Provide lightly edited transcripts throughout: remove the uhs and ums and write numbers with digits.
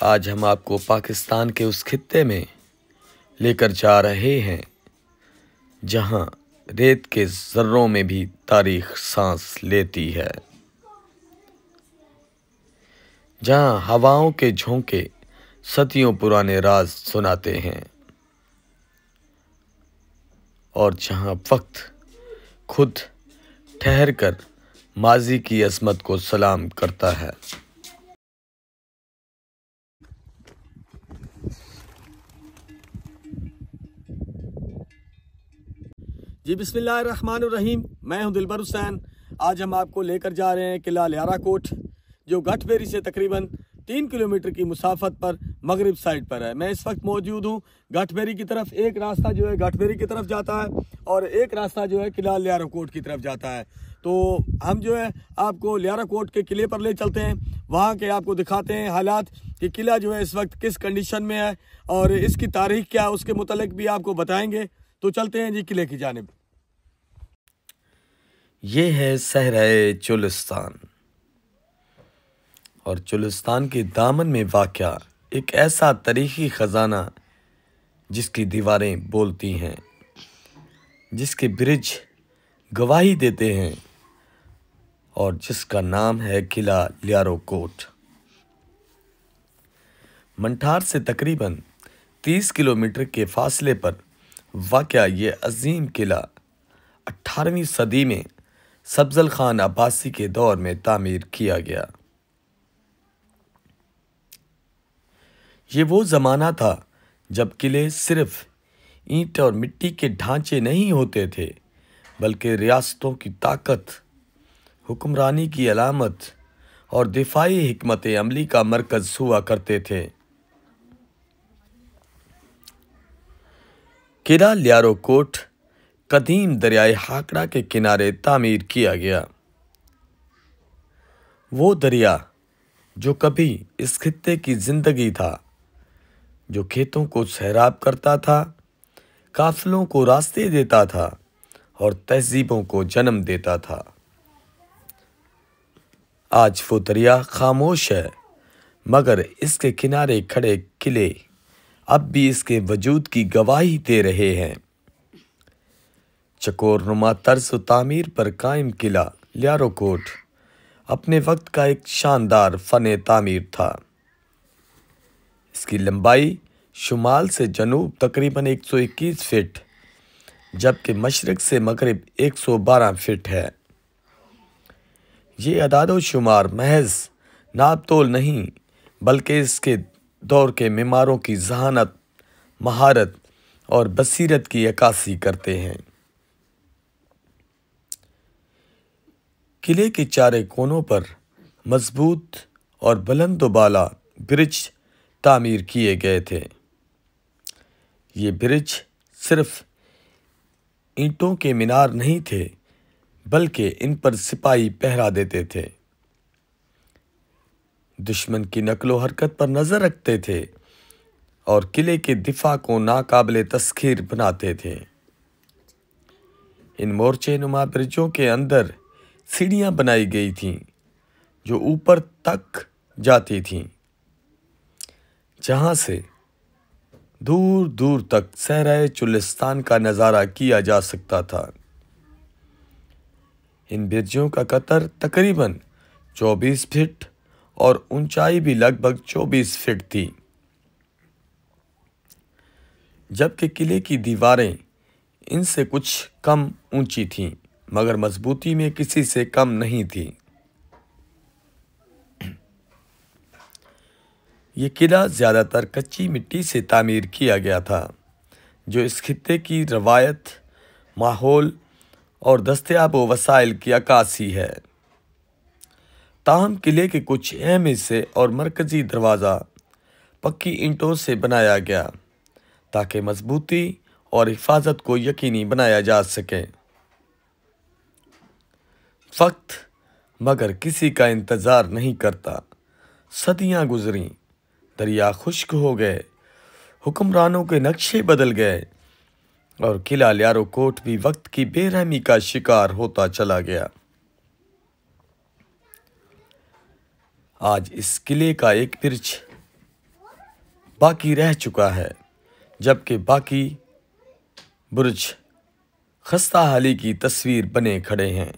آج ہم آپ کو پاکستان کے اس خطے میں لے کر جا رہے ہیں جہاں ریت کے ذروں میں بھی تاریخ سانس لیتی ہے، جہاں ہواؤں کے جھونکے صدیوں پرانے راز سناتے ہیں اور جہاں وقت خود ٹھہر کر ماضی کی عظمت کو سلام کرتا ہے۔ جی بسم اللہ الرحمن الرحیم، میں ہوں دلبر حسین۔ آج ہم آپ کو لے کر جا رہے ہیں قلعہ لیارہ کوٹ، جو گٹھ بیری سے تقریباً 3 کلومیٹر کی مسافت پر مغرب سائڈ پر ہے۔ میں اس وقت موجود ہوں گٹھ بیری کی طرف۔ ایک راستہ جو ہے گٹھ بیری کی طرف جاتا ہے اور ایک راستہ جو ہے قلعہ لیارہ کوٹ کی طرف جاتا ہے۔ تو ہم جو ہے آپ کو لیارہ کوٹ کے قلعے پر لے چلتے ہیں، وہاں کے آپ کو دکھاتے ہیں حالات کہ قلعہ جو ہے اس وقت کس کنڈیشن میں ہے اور اس کی تاریخ کیا ہے، اس کے متعلق بھی آپ کو بتائیں گے۔ تو چلتے ہیں جی قلعے کی جانب۔ یہ ہے صحرائے چولستان، اور چولستان کے دامن میں واقع ایک ایسا تاریخی خزانہ جس کی دیواریں بولتی ہیں، جس کے برج گواہی دیتے ہیں اور جس کا نام ہے قلعہ لیارہ کوٹ۔ منٹھار سے تقریباً 30 کلومیٹر کے فاصلے پر واقع یہ عظیم قلعہ 18ویں صدی میں سبزل خان عباسی کے دور میں تعمیر کیا گیا۔ یہ وہ زمانہ تھا جب قلعے صرف اینٹ اور مٹی کے ڈھانچے نہیں ہوتے تھے، بلکہ ریاستوں کی طاقت، حکمرانی کی علامت اور دفاعی حکمت عملی کا مرکز ہوا کرتے تھے۔ قلعہ لیارہ کوٹ قدیم دریائے ہاکڑا کے کنارے تعمیر کیا گیا۔ وہ دریا جو کبھی اس خطے کی زندگی تھا، جو کھیتوں کو سیراب کرتا تھا، قافلوں کو راستے دیتا تھا اور تہذیبوں کو جنم دیتا تھا۔ آج وہ دریا خاموش ہے، مگر اس کے کنارے کھڑے قلعے اب بھی اس کے وجود کی گواہی دے رہے ہیں۔ چکور نما طرز و تعمیر پر قائم قلعہ لیارہ کوٹ اپنے وقت کا ایک شاندار فن تعمیر تھا۔ اس کی لمبائی شمال سے جنوب تقریباً 121 فٹ، جبکہ مشرق سے مغرب 112 فٹ ہے۔ یہ اعداد و شمار محض ناپ تول نہیں، بلکہ اس کے دور کے معماروں کی ذہانت، مہارت اور بصیرت کی عکاسی کرتے ہیں۔ قلعے کے چارے کونوں پر مضبوط اور بلند و بالا برج تعمیر کیے گئے تھے۔ یہ برج صرف اینٹوں کے مینار نہیں تھے، بلکہ ان پر سپاہی پہرا دیتے تھے، دشمن کی نقل و حرکت پر نظر رکھتے تھے اور قلعے کے دفاع کو ناقابل تسخیر بناتے تھے۔ ان مورچے نما برجوں کے اندر سیڑھیاں بنائی گئی تھیں جو اوپر تک جاتی تھیں، جہاں سے دور دور تک صحرائے چولستان کا نظارہ کیا جا سکتا تھا۔ ان برجوں کا قطر تقریباً 24 فٹ اور اونچائی بھی لگ بھگ 24 فٹ تھی، جبکہ قلعے کی دیواریں ان سے کچھ کم اونچی تھیں، مگر مضبوطی میں کسی سے کم نہیں تھیں۔ یہ قلعہ زیادہ تر کچی مٹی سے تعمیر کیا گیا تھا، جو اس خطے کی روایت، ماحول اور دستیاب وسائل کی عکاسی ہے۔ تاہم قلعے کے کچھ اہم حصے اور مرکزی دروازہ پکی اینٹوں سے بنایا گیا تاکہ مضبوطی اور حفاظت کو یقینی بنایا جا سکے۔ وقت مگر کسی کا انتظار نہیں کرتا۔ صدیاں گزریں، دریا خشک ہو گئے، حکمرانوں کے نقشے بدل گئے اور قلعہ لیارہ کوٹ بھی وقت کی بے رحمی کا شکار ہوتا چلا گیا۔ آج اس قلعے کا ایک برج باقی رہ چکا ہے، جبکہ باقی برج خستہ حالی کی تصویر بنے کھڑے ہیں۔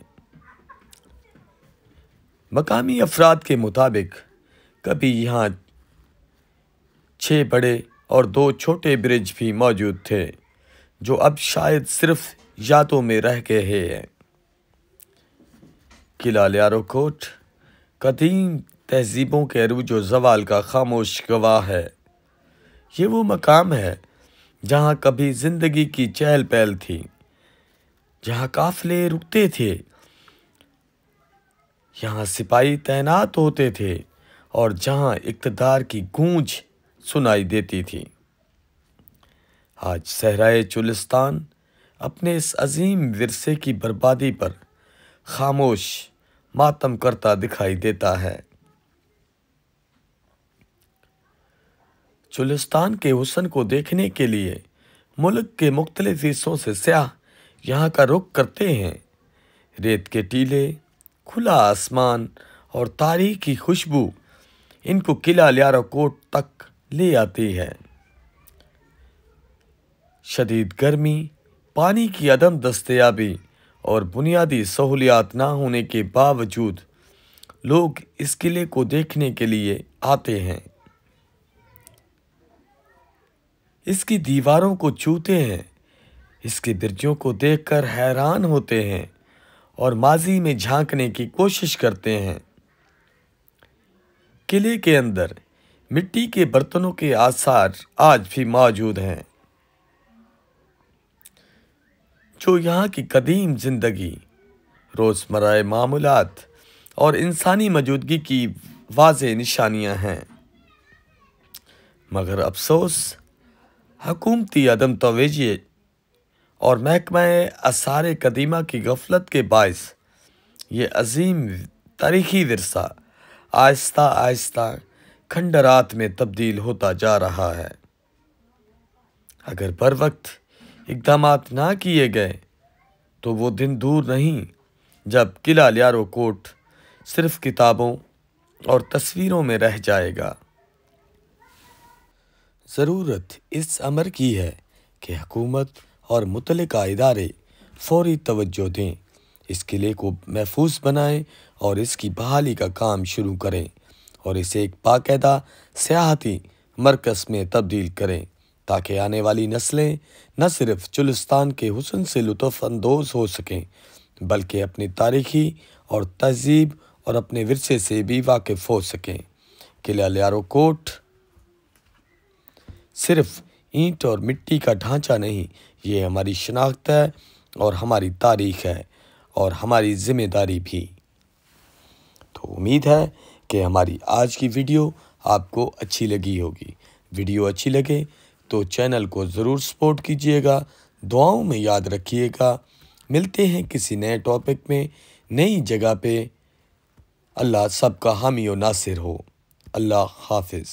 مقامی افراد کے مطابق کبھی یہاں 6 بڑے اور 2 چھوٹے برج بھی موجود تھے، جو اب شاید صرف یادوں میں رہ گئے ہیں۔ قلعہ لیارو کوٹ قدیم تہذیبوں کے عروج و زوال کا خاموش گواہ ہے۔ یہ وہ مقام ہے جہاں کبھی زندگی کی چہل پہل تھی، جہاں قافلے رکتے تھے، یہاں سپاہی تعینات ہوتے تھے اور جہاں اقتدار کی گونج سنائی دیتی تھی۔ آج صحرائے چولستان اپنے اس عظیم ورثے کی بربادی پر خاموش ماتم کرتا دکھائی دیتا ہے۔ چولستان کے حسن کو دیکھنے کے لیے ملک کے مختلف حصوں سے سیاح یہاں کا رخ کرتے ہیں۔ ریت کے ٹیلے، کھلا آسمان اور تاریخ کی خوشبو ان کو قلعہ لیارو کوٹ تک لے آتی ہے۔ شدید گرمی، پانی کی عدم دستیابی اور بنیادی سہولیات نہ ہونے کے باوجود لوگ اس قلعے کو دیکھنے کے لیے آتے ہیں، اس کی دیواروں کو چھوتے ہیں، اس کے برجوں کو دیکھ کر حیران ہوتے ہیں اور ماضی میں جھانکنے کی کوشش کرتے ہیں۔ قلعے کے اندر مٹی کے برتنوں کے آثار آج بھی موجود ہیں، جو یہاں کی قدیم زندگی، روزمرہ معمولات اور انسانی موجودگی کی واضح نشانیاں ہیں۔ مگر افسوس، حکومتی عدم توجہی اور محکمہ آثار قدیمہ کی غفلت کے باعث یہ عظیم تاریخی ورثہ آہستہ آہستہ کھنڈرات میں تبدیل ہوتا جا رہا ہے۔ اگر بر وقت اقدامات نہ کیے گئے تو وہ دن دور نہیں جب قلعہ لیارو کوٹ صرف کتابوں اور تصویروں میں رہ جائے گا۔ ضرورت اس امر کی ہے کہ حکومت اور متعلقہ ادارے فوری توجہ دیں، اس قلعے کو محفوظ بنائیں اور اس کی بحالی کا کام شروع کریں اور اسے ایک باقاعدہ سیاحتی مرکز میں تبدیل کریں، تاکہ آنے والی نسلیں نہ صرف چولستان کے حسن سے لطف اندوز ہو سکیں بلکہ اپنی تاریخی اور تہذیب اور اپنے ورثے سے بھی واقف ہو سکیں۔ قلعہ لیارو کوٹ صرف اینٹ اور مٹی کا ڈھانچہ نہیں، یہ ہماری شناخت ہے اور ہماری تاریخ ہے اور ہماری ذمہ داری بھی۔ تو امید ہے کہ ہماری آج کی ویڈیو آپ کو اچھی لگی ہوگی۔ ویڈیو اچھی لگے تو چینل کو ضرور سپورٹ کیجیے گا، دعاؤں میں یاد رکھیے گا۔ ملتے ہیں کسی نئے ٹاپک میں، نئی جگہ پہ۔ اللہ سب کا حامی و ناصر ہو۔ اللہ حافظ۔